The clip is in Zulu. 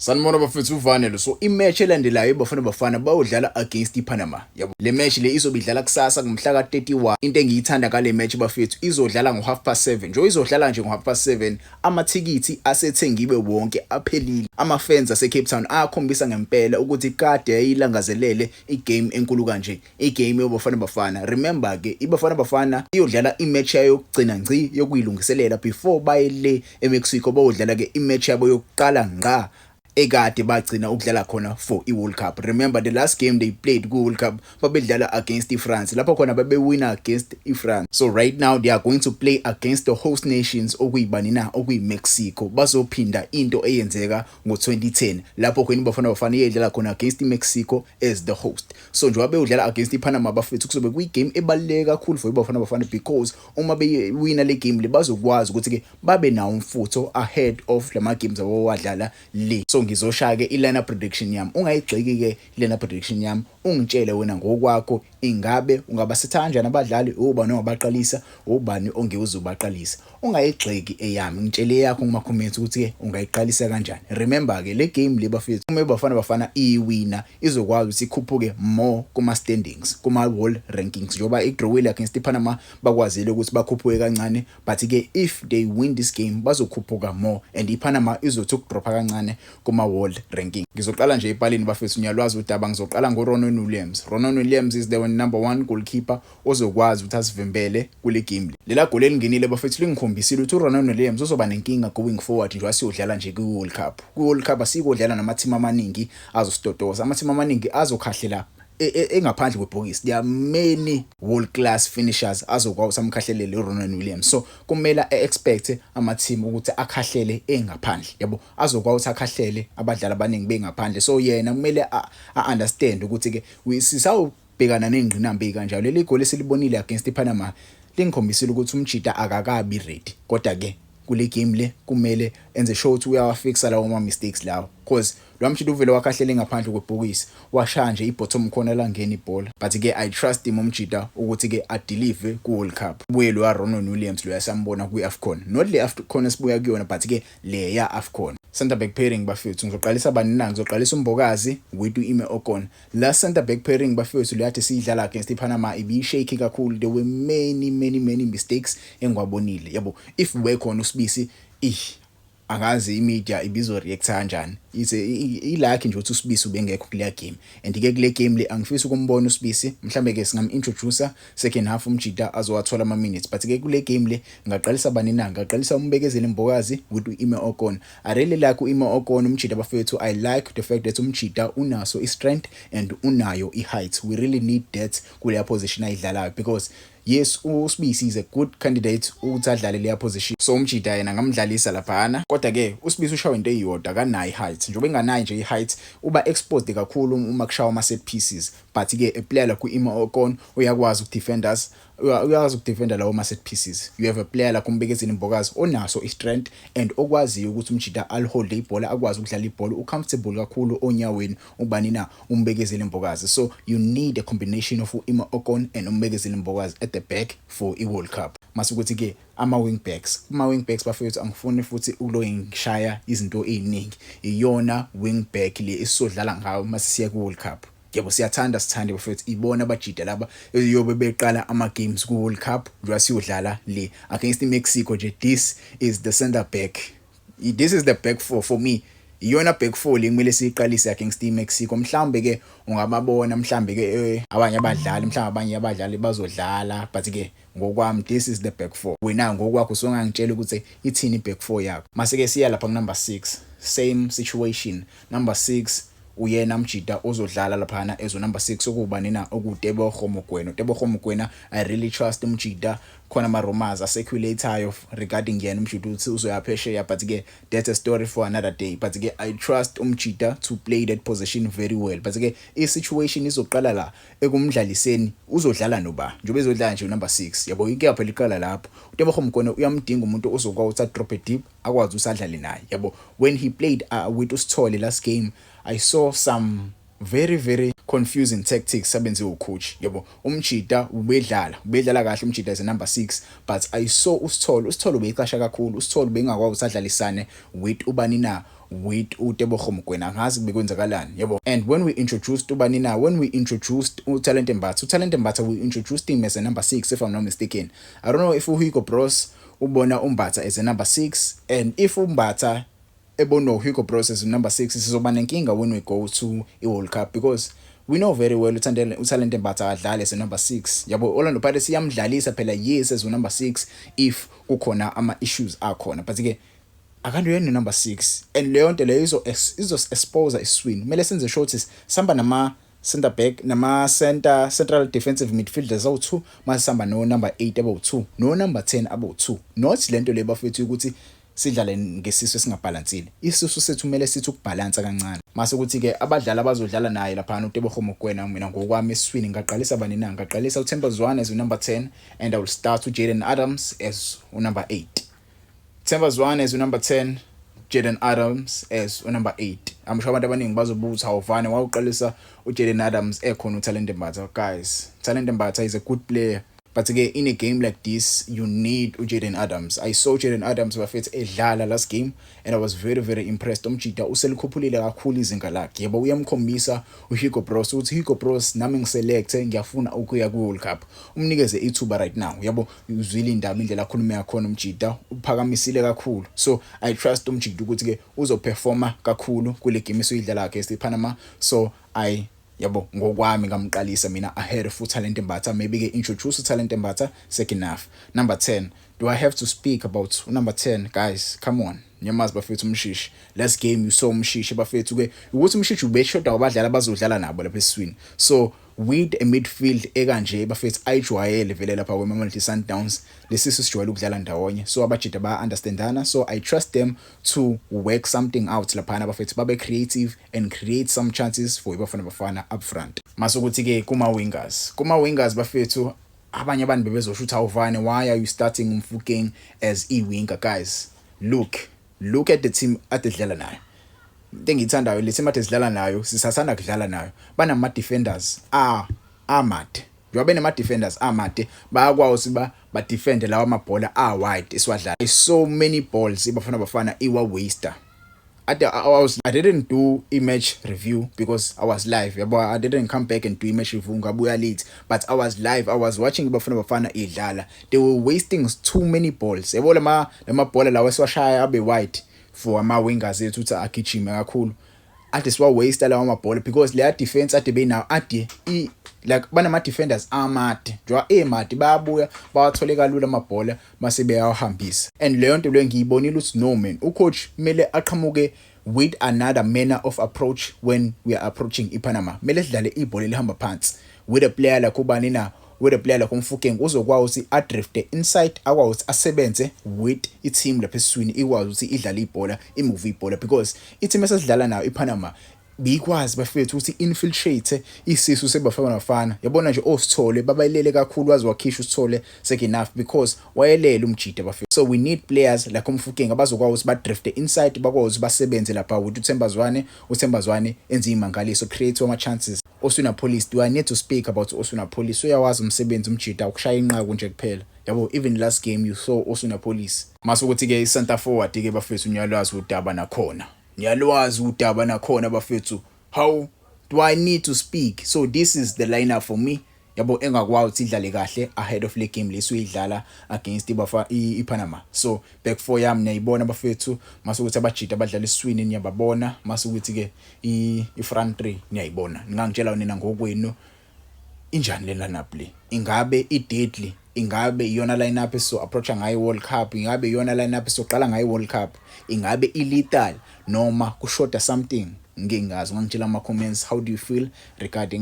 Sanibona bafethu uVanelo. So imatch elandelayo iBafana Bafana bayodlala against iPanama. Yabo. Le match le izobidlala kusasa ngomhla ka31. Into engiyithanda ngale match bafethu izodlala ngo7:30. Nje izodlala nje ngo7:30. Amathikithi asethengiwe wonke aphelile. Ama-fans ase-Cape Town akhombisa ngempela ukuthi kade yayilangazelele igame enkulu kanje. Igame yoBafana Bafana. Remember ke iBafana Bafana iyodlala imatch yayo yokugcina ngci yokuyilungiselela before bayele eMexico bayodlala ke imatch yabo yokuqala ngqa ekade bagcina ukudlala khona for iWorld Cup. Remember the last game they played ku-World Cup babedlala against iFrance. Lapho khona babewina against iFrance. So right now they are going to play against the host nations okuyibani na okuyiMexico. Bazophinda into eyenzeka ngo2010 lapho khona iBafana Bafana iyedlala khona against iMexico as the host. So njengoba bewudlala against iPanama bafethu kuzobe kuyigame ebaluleke kakhulu for iBafana Bafana because uma bewina le game le bazokwazi ukuthi ke babe nawo umfutho ahead of lama games abawadlala le. So ngizoshaya ke i-lineup prediction yami. Ungayigxiki ke i-lineup prediction yami. Ungitshele wena ngokwakho ingabe ungabasetha kanjani abadlali, ubani ongabaqalisa, ubani ongewuzubaqalisa. Ungayigxiki eyami. Ngitshele yakho kuma comments ukuthi ke ungayiqalisa kanjani. Remember ke le game le bafethu uma iBafana Bafana iwina izokwazi ukuthi ikhuphuke more kuma standings, kuma world rankings. Njoba idrawile against iPanama bakwazile ukuthi bakhuphuke kancane, but ke if they win this game bazokhuphuka more and iPanama izothi ukudropa kancane kuma world ranking. Ngizoqala nje ipalini bafethu nyalwazi udaba. Ngizoqala ngoRonan Williams. Ronan Williams is the number 1 goalkeeper ozokwazi ukuthi asivimbele kule game. Lela goal elingenile bafethu lingikhombisile ukuthi uRonan Williams uzoba nenkinga going forward nje asiyodlala nje ku-World Cup. Ku-World Cup asikodlala namateam amaningi azositotoza. Amateam amaningi azokhahlela engaphandle kwebhokisi. There are many world class finishers azokwazi samkhahlelele uRonan Williams. So kumele expect ama-team ukuthi akhahlele engaphandle. Yabo azokwazi akhahlele abadlali abaningi bengaphandle. So yena kumele understand ukuthi ke sisawubhekana nengqinamba kanjalo. Leli goal esilibonile against iPanama lingikhombisile ukuthi umjida akakabi ready. Kodwa ke kule game le kumele enze sure ukuthi uyawafixa lawo ma mistakes lawo because lo mjida uvele wakhahlele ngaphandle kwebhokisi washaya nje ibottom corner la ngena ibhola. But ke I trust him umjida ukuthi ke adeliver ku World Cup. Buye lo Ronan Williams lo yasambona ku AFCON, not le AFCON esibuya kuyona but ke le ya AFCON. Center back pairing bafethu ngizoqalisa bani na? Ngizoqalisa uMbokazi with uIme Okon. La center back pairing bafethu leyathi sidlala against iPanama ibishake kakhulu. There were many mistakes engwabonile. Yabo if wekhona uSibisi angazi imedia ibizo react kanjani. Ilakhe nje ukuthi uSibisi ubengekho kule game and ke kule game le angifisi ukumbona uSibisi. Mhlambe ke singam-introducer second half umjida azowathola ama minutes, but ke kule game le ngaqalisa bani na? Ngaqalisa umbekezeli Mbokazi with uIme Okon. I really like uIme Okon umjida bafethu. I like the fact that umjida unaso i-strength and unayo i-height. We really need that kule position ayidlalayo because yes uSibisi is a good candidate ukuthi adlale leya position. So umjida yena ngamdlalisa laphana. Kodwa ke uSibisi ushawa into eyodwa akanayo i-height. Njobe enganayo nje i-height uba exposed kakhulu uma kushawa ama set pieces. But ke a player like uIme Okon uyakwazi ukudefenders, uyakwazi ukudefenda lawo ma set pieces. You have a player like umbekezeli Mbokazi onaso i-strength and okwaziyo ukuthi umjida alihold ibhola, akwazi ukudlala ibhola, ucomfortable kakhulu onyaweni ubani na umbekezeli Mbokazi. So you need a combination of uIme Okon and umbekezeli Mbokazi at the back for iWorld Cup. Masukuthi ke ama wing backs bafethu angifuni futhi ngishaya izinto eziningi. Iyona wing back le esizodlala ngayo masisiya ku-World Cup. Yebo sithanda bafethu ibona abajida laba yobe beqala ama games ku-World Cup njengoba siyodlala le against iMexico nje. This is the center back. This is the back four for me. Iyona back four le kumele siqalise against iMexico. Mhlambe ke ungababona mhlambe ke abanye abadlali bazodlala, but ke ngokwami this is the back four. Wena ngokwakho songangitshela ukuthi ithini back four yakho. Mase ke siya lapha number 6. Same situation. Number 6 uyena mjida ozodlala laphana ezo number 6 okubani na okuTebogo Mokoena. Tebogo Mokoena I really trust umjida. Khona ama rumors aseculatayo regarding yena umjida uthi uzoyaphesheya, but ke that's a story for another day. But ke I trust umjida to play that position very well. But ke i-situation izoqala la ekumdlaliseni uzodlala noba njobe ezodlala nje number 6. Yabo ike phela iqala lapho. uTebogo Mokoena uyamdinga umuntu ozokwazi ukuthi drop deep akwazi usadlale naye. Yabo when he played with uSithole last game I saw some very confusing tactics abenziwe ucoach. Yabo umjida ubedlala kahle umjida as number 6, but I saw uSithole ubeyicasha kakhulu. uSithole bengakwazi usadlalisane with ubani na with uTebogo Mokoena angazi bekwenzakalani yabo. And when we introduced ubani na, when we introduced uTalente Mbatha, we introduced him as a number 6 if I'm not mistaken. I don't know if Hugo Bros ubona uMbatha as a number 6, and if uMbatha ebono Hugo Bros as a number 6 sizoba nenkinga when we go to iWorld Cup, because we know very well uTalente Mbatha adlala as a number 6 yabo. Orlando Pirates iyamdlalisa phela yes as a number 6 if kukhona ama issues akhona, but ke akanduyeni number 6, and leyo nto leyo izo expose iswing. Kumele senze shorties samba nama center back nama central defensive midfielders awu2, masihamba no number 8 abawu2 no number 10 abawu2. Not lento le bafethu ukuthi sidlale ngesisu singabalansile. Isisu sethu kumele sithi ukubalansa kancane. Mase ukuthi ke abadlali abazodlala naye lapha uTebogo Mokoena, mina ngokwami eswini ngaqalisa bani na, ngaqalisa uThemba Zwane as number 10, and I will start uJayden Adams as number 8. Themba Zwane as number 10, Jayden Adams as number 8. I'm sure abantu abaningi bazobuza awuvane wawuqalisa uJayden Adams ekhona uTalente Mbatha. Guys, Talente Mbatha is a good player, but again in a game like this you need uJayden Adams. I saw Jayden Adams bafethu edlala last game and I was very very impressed. Umjida uselikhuphulile kakhulu izinga lakhe. Yebo uyamkhombisa uHugo Bros ukuthi Hugo Bros nami ngiselecte ngiyafuna ukuya ku-World Cup. Umnikeze ithuba right now. Yabo uzwile indaba indlela akhulume yakhona umjida uphakamisile kakhulu. So I trust umjida ukuthi ke uzoperforma kakhulu kule game esiyidlala against Panama. So yabo ngokwami ngamqalisa mina ahead of uTalente Mbatha. Maybe ke introduce uTalente Mbatha second half. Number 10, do I have to speak about number 10? Guys, come on, nyamazi bafethu umshishi. Last game you saw umshishi bafethu ke ukuthi umshishi ubeshoda abadlali abazodlala nabo lapha eswini. So with a midfield ekanje bafethu ayijwayele vele lapha kweMamelodi Sundowns, lesisu sijwayele ukudlala ndawonye. So abajida ba understandana, so I trust them to work something out lapha bafethu, babe creative and create some chances for Bafana up front. Masokuthi ke kuma wingers bafethu abanye abantu bebezoshutha uvane. Why are you starting Mofokeng as winger? Guys, look at the team atedlala nayo. Ngithandayo le team atedlala nayo, sisasanda kudlala nayo. Banama defenders amade. Njoba benama defenders amade bayakwazi ba defend lawa amabhola wide esiwadlala. So many balls Bafana iwa waster. I didn't do image review because I was live. I didn't come back and do image review ngabuya late, but I was live. I was watching Bafana idlala. They were wasting too many balls. Yabo lama bhola lawa esiwashaya abe wide for ama wingers ethu uthi agijime kakhulu. Ade siwa waste lawa amabhola because leya defense ade benayo ade like banama defenders amade. Njoba emade bayabuya bawathole kalula amabhola mase beyawahambisa. And leyo nto ngiyibonile ukuthi no man, ucoach mele aqhamuke with another manner of approach when we are approaching iPanama. Mele sidlale ibhola elihamba phansi with a player like ubani na, with a player like Mofokeng uzokwazi ukuthi adrift inside, akwazi asebenze with i-team lapha eswini, ikwazi ukuthi idlale ibhola, imove ibhola, because i-team esasidlala nayo iPanama bikwazi bafethu ukuthi infiltrate isisu seBafana. Yabona nje oSithole babayilele kakhulu, wazi wakhisha uSithole second half because wayelela umjida bafethu. So we need players like Mofokeng abazokwazi ukuthi badrift inside, bakwazi basebenze lapha with uThemba Zwane enze imangaliso, create ama chances. Osuna Police, do I need to speak about Osuna Police? Uyawazi umsebenzi umjida ukushaya inqaku nje kuphela. Yabo even last game you saw Osuna Police. Masukuthi ke i-center forward ke bafethu nyalwazi udaba nakhona. Nyalwazi udaba nakhona bafethu. How do I need to speak? So this is the lineup for me. Yabo engakwazi ukuthi idlale kahle ahead of le game lesiyidlala against iPanama. So back four yami niyayibona bafethu, masukuthi abajida abadlala iswini niyababona, masukuthi ke i-front three niyayibona. Ngangitshela nina ngokwenu injani le lineup le. Ingabe i-deadly, ingabe iyona lineup eso approach ngayo World Cup, ingabe iyona lineup eso qala ngayo World Cup, ingabe ilethal noma kushoda something? Ngingazwi ngangitshela ama comments, how do you feel regarding